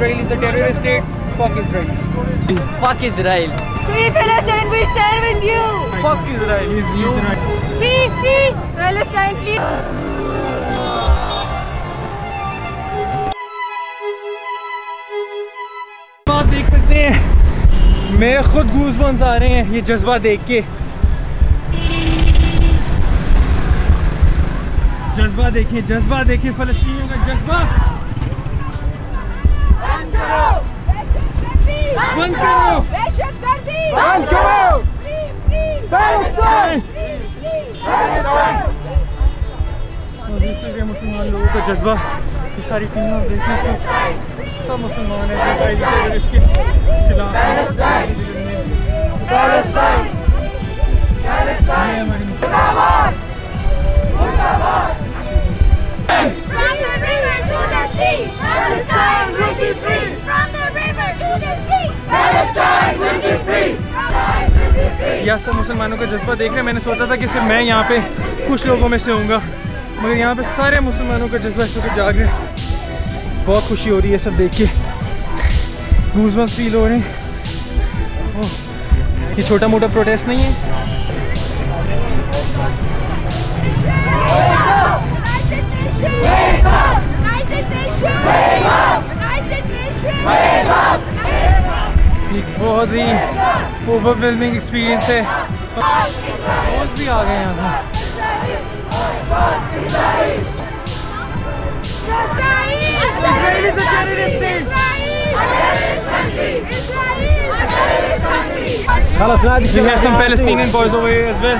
Israel is a terrorist state. Fuck Israel. Fuck Israel. Free Palestine, we stand with you. Fuck Israel. He's right. Free Palestine, please. आप देख सकते हैं मेरे खुद goosebumps आ रहे हैं ये जज्बा देख के। जज्बा देखिए फ़लस्तीनियों का जज्बा। बंद करो देख सकते हैं मुसलमान लोगों का जज्बा। ये सारी टीमें आप देखें सब मुसलमान हैं जो इसके खिलाफ हैं। From the river to the sea, Palestine will be free. From the river to the sea, Palestine will be free. यह सब मुसलमानों का जज्बा देख रहे हैं। मैंने सोचा था कि सिर्फ मैं यहाँ पे कुछ लोगों में से होऊंगा, मगर यहाँ पे सारे मुसलमानों का जज्बा इस वक्त जाग रहे हैं। बहुत खुशी हो रही है सब देख के, गूज़बम्स फील हो रहे हैं। ओह, ये छोटा मोटा प्रोटेस्ट नहीं है। एक बहुत ही ओवरवेलमिंग एक्सपीरियंस है। रोज़ भी आ गए यहाँ से। Israel is a terrorist state. We have some Palestinian boys over here as well.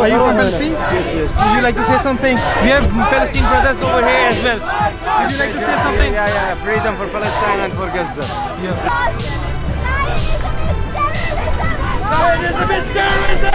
Are you from Palestine? Yes, yes. Would you like to say something? We have Palestinian brothers over here as well. Would you like to say something? Yeah. Freedom for Palestine and for Gaza. Zionism is terrorism!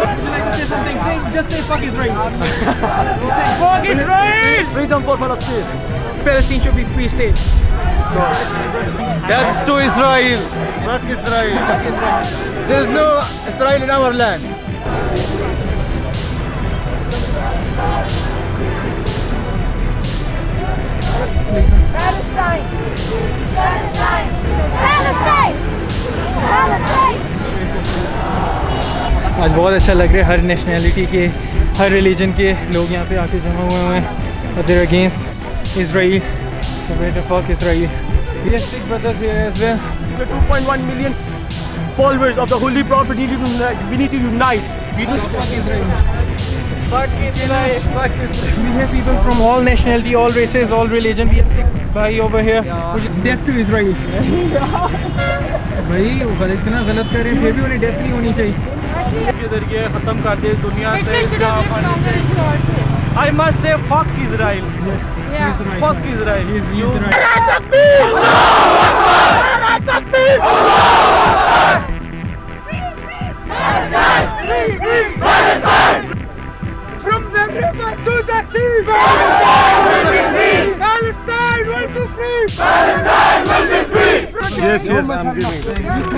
Would you like to say something? Just say fuck Israel. Just say fuck Israel! Freedom for Palestine. Palestine should be free state. That's to Israel. Fuck Israel. There is no Israel in our land. Palestine! Palestine! Palestine! Palestine! आज बहुत अच्छा लग रहा है। हर nationality के, हर religion के लोग यहाँ पे आके जमा हुए हैं। They're against Israel. So we're to fuck Israel. We have Sikh brothers here as well. The 2.1 million followers of the Holy Prophet need to unite. We need to unite. We need to Fuck Israel. fuck Israel. Fuck Israel. We have people from all nationality, all races, all religion. We have Sikh bhai over here. Death to Israel. भाई वो इतना गलत कर रहे हैं, फिर भी उन्हें डेथ नहीं होनी चाहिए। ये खत्म कर दे दुनिया से। I must say fuck Israel. Yes. He's the right Fuck man. Israel. He's the right. From the river to the sea, Palestine will be free. Palestine will be free. Palestine will be free. Yes, I'm giving.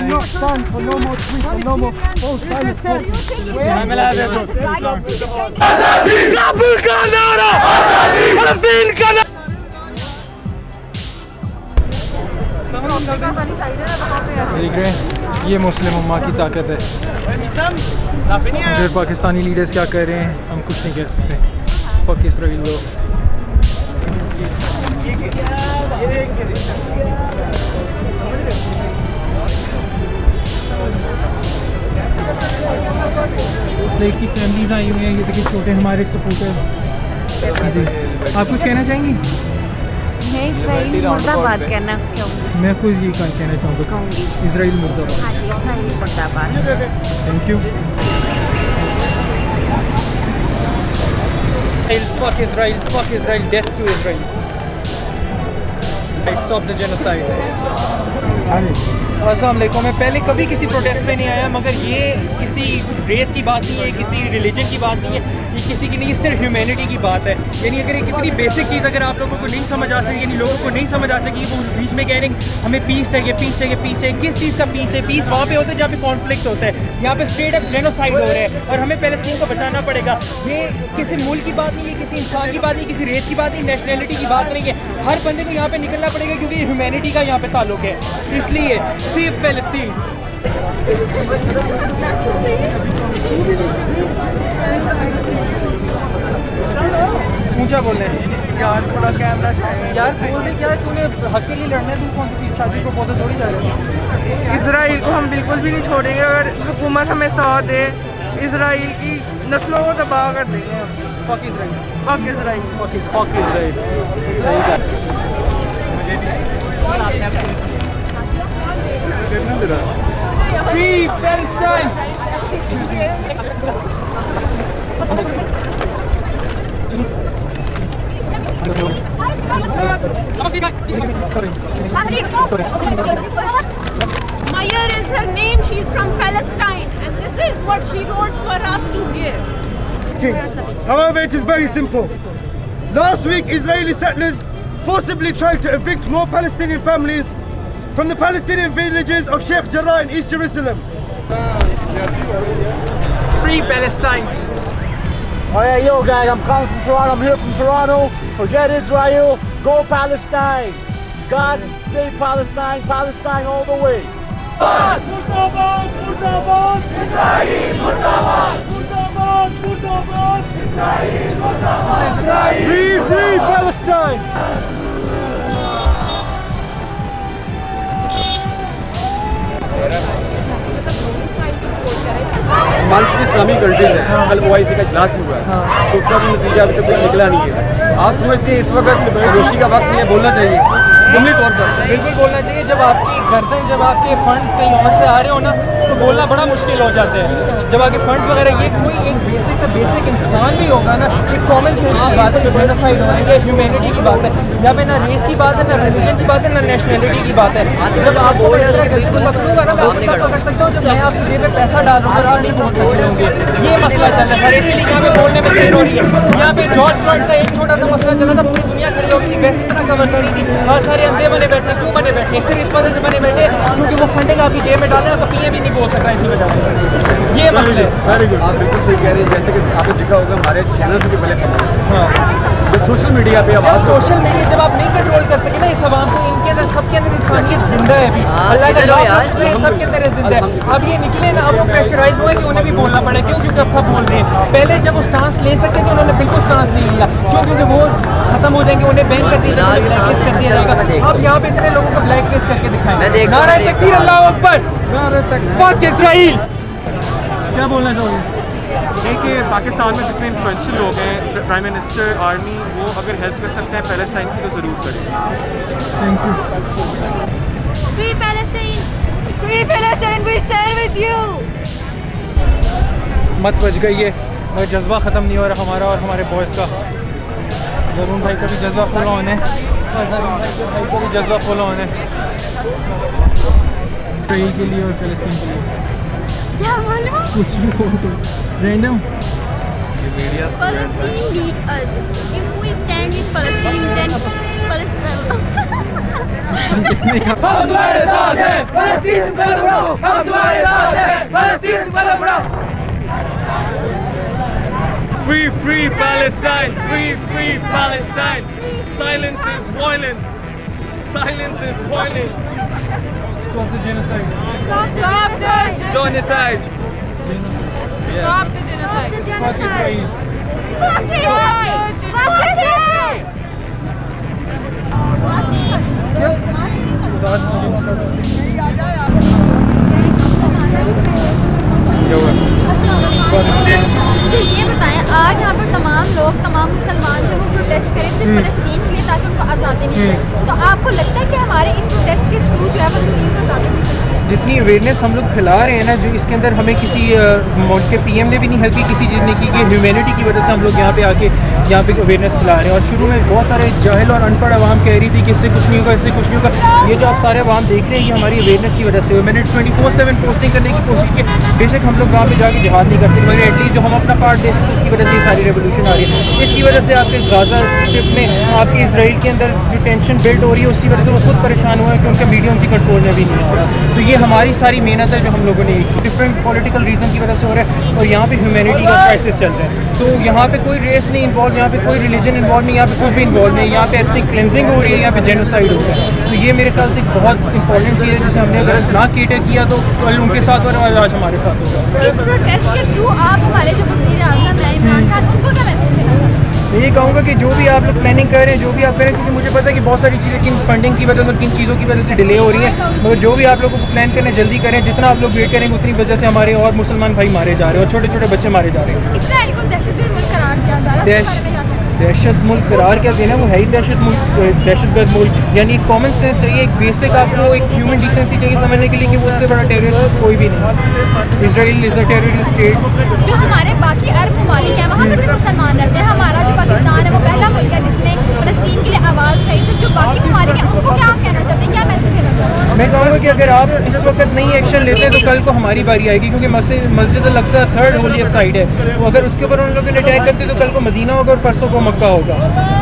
Not stand for no more tweets and no more silence. Kabul का नारा, फलस्तीन का नारा। देख रहे हैं, ये मुस्लिम उम्मा की ताकत है। अगर पाकिस्तानी लीडर्स क्या कर रहे हैं हम कुछ नहीं कह सकते। फक इसराइल लोग। लाइक की फैमिलीज आई हुई हैं, ये देखिए छोटे हमारे सपोर्टर। जी आप कुछ कहना चाहेंगी? मैं इस्राइल मुर्दाबाद कहना चाहूँगी। मैं खुद ये कहना चाहूँगा, इसराइल मुर्दाबाद। हाँ जी, इस्राइल मुर्दाबाद। Thank you. Fuck Israel, fuck Israel, death to Israel. Stop the genocide. अस्सलाम वालेकुम। मैं पहले कभी किसी प्रोटेस्ट में नहीं आया, मगर ये किसी रेस की बात नहीं है, किसी रिलीजन की बात नहीं है, ये किसी की नहीं, ये सिर्फ ह्यूमैनिटी की बात है। यानी अगर ये कितनी बेसिक चीज़ अगर आप लोगों को नहीं समझ आ सके, यानी लोगों को नहीं समझ आ सकी, वो बीच में कह रहे हैं हमें पीस चाहिए, पीस चाहिए, पीस चाहिए। किस चीज़ का पीस है? पीस वहाँ पे होता है जहाँ पे कॉन्फ्लिक्ट होता है। यहाँ पे स्ट्रेट अप जेनोसाइड हो रहा है और हमें पैलेस्टीन को बचाना पड़ेगा। ये किसी मुल्क की बात नहीं है, किसी इंसान की बात नहीं, किसी रेस की बात नहीं, नेशनैलिटी की बात नहीं है। हर बंदे को यहाँ पे निकलना पड़ेगा क्योंकि ह्यूमैनिटी का यहाँ पे ताल्लुक है। इसलिए सेव पैलेस्टीन। ऊंचा बोलने यार, थोड़ा कैमरा यार बोल दे यार, तूने हक के लिए लड़ना है, तू कौन सी शादी प्रपोजल थोड़ी जा रही है। इसराइल को हम बिल्कुल भी नहीं छोड़ेंगे, अगर हुकूमत हमें साथ दे इसराइल की नस्लों को तबाह कर देंगे हम। Fuck Israel, fuck Israel, fuck Israel. सही बात। Free Palestine. Maya is her name. She is from Palestine, and this is what she wrote for us to hear. However, it is very simple. Last week, Israeli settlers forcibly tried to evict more Palestinian families from the Palestinian villages of Sheikh Jarrah in East Jerusalem. Free Palestine. Oh yeah, yo guys, I'm calling from Toronto. I'm here from Toronto. Forget Israel, go Palestine. God save Palestine, Palestine all the way. Murdabad, Murdabad, Israel, Murdabad, Murdabad, Murdabad, Israel, Murdabad. Free, free Palestine. मानसिक इस्लामी countries है, कल OIC का इजलास हुआ है, तो उसका भी नतीजा अभी तक कुछ निकला नहीं है। आप समझते हैं इस वक्त खामोशी का वक्त नहीं है, बोलना चाहिए उम्मीद तौर पर। बिल्कुल बोलना चाहिए। जब आपकी गर्दन, जब आपके फंड्स कहीं और से आ रहे हो ना, तो बोलना बड़ा मुश्किल हो जाता है। जब आपके फंड्स वगैरह, ये कोई एक बेसिक से बेसिक इंसान भी होगा ना, एक कॉमन सेंस की बात है, जो जेनोसाइड हो रहा है, ये ह्यूमैनिटी की बात है। यहाँ पे ना रेस की बात है, ना रिलीजन की बात है, ना नेशनैलिटी की बात है। जब आप बोल रहे हो बिल्कुल पकड़ूंगा ना, मैं तब पकड़ सकता हूँ जब मैं आपकी जेब में पैसा डाल दूँगा और आप नहीं बोल सकते होंगे। ये मसला चल रहा है, इसलिए यहाँ पे बोलने में देर हो रही है। यहाँ पे जॉर्ज फ्लॉयड का एक छोटा सा मसला चला था, पूरी दुनिया खड़ी हो गई थी, वैसे इतना कवर करी थी, और सारे अंधे बने बैठे। क्यों बने बैठे? सिर्फ इस वजह से बने बैठे क्योंकि वो फंडिंग आपकी जेब में डालना, तो पीए भी नहीं बोल सकता इसी वजह से। ये मसला है। वेरी गुड, आप बिल्कुल सही कह रहे हैं। जैसे कि आपने देखा होगा हमारे चैनल से भी पहले जब सोशल मीडिया पे अब सोशल मीडिया जब आप नहीं कंट्रोल कर सके ना इस आवाम को, इनके अंदर सबके अंदर इंसानियत जिंदा है अभी, अल्लाह का नाम सबके अंदर जिंदा है। अब ये निकले ना, अब वो प्रेशराइज हुए कि उन्हें भी बोलना पड़े। क्यों? क्योंकि अब सब बोल रहे हैं। पहले जब वो स्टांस ले सकते थे, उन्होंने बिल्कुल स्टांस नहीं लिया। क्यों? क्योंकि वो खत्म हो जाएंगे, उन्हें बैन कर दिया जाएगा, ब्लैकलिस्ट कर दिया जाएगा। अब यहाँ पे इतने लोगों को ब्लैकलिस्ट करके दिखाएं। नारा तकबीर, अल्लाहू अकबर, फक इजराइल। क्या बोलना चाहोगे? देखिए, पाकिस्तान में जितने इन्फ्लुएंशियल लोग हैं, प्राइम मिनिस्टर, आर्मी, वो अगर हेल्प कर सकते हैं पैलेस्टाइन की तो ज़रूर करें। Thank you. Free Palestine! Free Palestine! We stand with you! मत बच गई है, मगर जज्बा ख़त्म नहीं हो रहा हमारा और हमारे बॉयज़ का। ज़रूर भाई का भी जज्बा फॉलो होने, भाई का भी जज्बा फॉलो होने, इसराइल के लिए और फ़लस्तीन के लिए। क्या बोलो? कुछ भी बोल दो, random. Palestine need us. If we stand with Palestine, then Palestine. हम तुम्हारे साथ हैं, फ़लस्तीन तुम्हारा बढ़ाओ। हम तुम्हारे साथ हैं, फ़लस्तीन तुम्हारा बढ़ाओ। Free, free Palestine! Free, free Palestine! Silence is violence! Silence is violence! Stop the genocide. Stop the Genocide! Genocide. Stop the genocide. Fuck Israel. Fuck Israel. Fuck Israel. मुझे ये बताएं, आज यहाँ पर तमाम लोग, तमाम मुसलमान जो वो प्रोटेस्ट करें सिर्फ फ़लस्तीन के लिए ताकि उनको आज़ादी मिल जाए, तो आपको लगता है कि हमारे इस प्रोटेस्ट के थ्रू जो है फ़लस्तीन को आज़ादी मिल सकती है? जितनी अवेयरनेस हम लोग फैला रहे हैं ना, जो इसके अंदर हमें किसी मुल्क के पीएम ने भी नहीं हेल्प की, किसी चीज़ ने की, कि ह्यूमैनिटी की वजह से हम लोग यहाँ पे आके यहाँ पे अवेयरनेस फैला रहे हैं। और शुरू में बहुत सारे जाहिल और अनपढ़ आवाम कह रही थी कि इससे कुछ नहीं होगा, इससे कुछ नहीं होगा। ये जो आप सारे आवाम देख रहे हैं, ये हमारी अवेयरनेस की वजह से। मैंने 24/7 पोस्टिंग करने की कोशिश की। बेशक हम लोग वहाँ पे जाके जिहाद नहीं कर सकते, मगर एटलीस्ट जो हम अपना पार्ट दे सकते, उसकी वजह से ये सारी रेवोल्यूशन आ रही है। इसकी वजह से आपके गाज़ा स्ट्रिप में आपके इसराइल के अंदर जो टेंशन बिल्ड हो रही है, उसकी वजह से वो खुद परेशान हुए हैं कि उनका मीडिया उनकी कंट्रोल में भी नहीं आ रहा। तो ये हमारी सारी मेहनत है जो हम लोगों ने की, डिफरेंट पॉलिटिकल रीज़न की वजह से हो रहा है। और यहाँ पे ह्यूमैनिटी का क्राइसिस चल रहा है। तो यहाँ पे कोई रेस नहीं इन्वॉल्व, यहाँ पे कोई रिलीजन इन्वॉल्व नहीं, यहाँ पे कुछ भी इन्वॉल्व नहीं। यहाँ पे एथनिक क्लेंजिंग हो रही है, यहाँ पे जेनोसाइड हो रहा है। तो ये मेरे ख्याल से एक बहुत इंपॉर्टेंट चीज़ है जिसे हमने अगर ना केटर किया तो कल उनके साथ और आज हमारे साथ होगा। इस प्रोटेस्ट के थ्रू आप हमारे जो वज़ीर-ए-आज़म हैं इमरान खान, उनको क्या मैसेज देना चाहते हैं? मैं ये कहूँगा कि जो भी आप लोग प्लानिंग कर रहे हैं, जो भी आप करें, क्योंकि मुझे पता है कि बहुत सारी चीज़ें किन फंडिंग की वजह से और किन चीज़ों की वजह से डिले हो रही है, मगर जो भी आप लोगों को प्लान करना है जल्दी करें। जितना आप लोग वेट करेंगे उतनी वजह से हमारे और मुसलमान भाई मारे जा रहे हैं और छोटे छोटे बच्चे मारे जा रहे हैं। इसराइल को दहशतगर्द मुल्क करार दिया जा रहा है, उसके बारे में क्या कहना है? दहशत मुल्क करार क्या देना, वो है ही दहशतगर्द मुल्क। यानी एक कॉमन सेंस चाहिए, एक बेसिक आपको एक ह्यूमन डिसेंसी चाहिए समझने के लिए कि वो उससे बड़ा टेररिस्ट कोई भी नहीं। Israel is a terrorist state. जो हमारे बाकी अरब ममालिक हैं वहाँ पर भी मुसलमान रहते हैं। हमारा जो पाकिस्तान है वो पहला मुल्क है जिसने फ़लस्तीन के लिए आवाज़ उठाई। तो जो बाकी ममालिक हैं उनको क्या कहना चाहते हैं, क्या मैसेज देना चाहते हैं? मैं कहूँगा कि अगर आप इस वक्त नहीं एक्शन लेते हैं तो कल को हमारी बारी आएगी, क्योंकि मस्जिद अल-अक्सा थर्ड होलिएस्ट साइड है। तो अगर उसके ऊपर उन लोगों ने अटैक करते तो कल को मदीना होगा और परसों को मक्का होगा।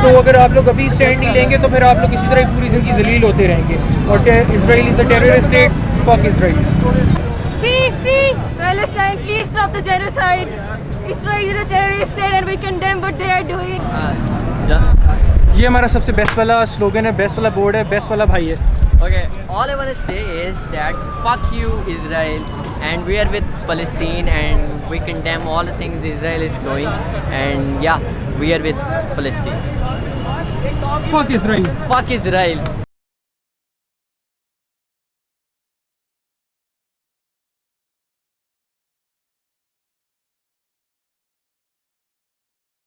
तो अगर आप लोग अभी स्टैंड नहीं लेंगे तो फिर आप लोग इसी तरह पूरी ज़िंदगी जलील होते रहेंगे। और Israel is a terrorist state, fuck Israel. Free, free Palestine, please stop the genocide. Israel is a terrorist state and we condemn what they are doing. ये हमारा सबसे बेस्ट वाला स्लोगन है, बेस्ट वाला बोर्ड है, बेस्ट वाला भाई है। Okay, all I want to say is that fuck you Israel, and we are with Palestine and we condemn all the things Israel is doing, and yeah, we are with Palestine. Fuck Israel. Fuck Israel.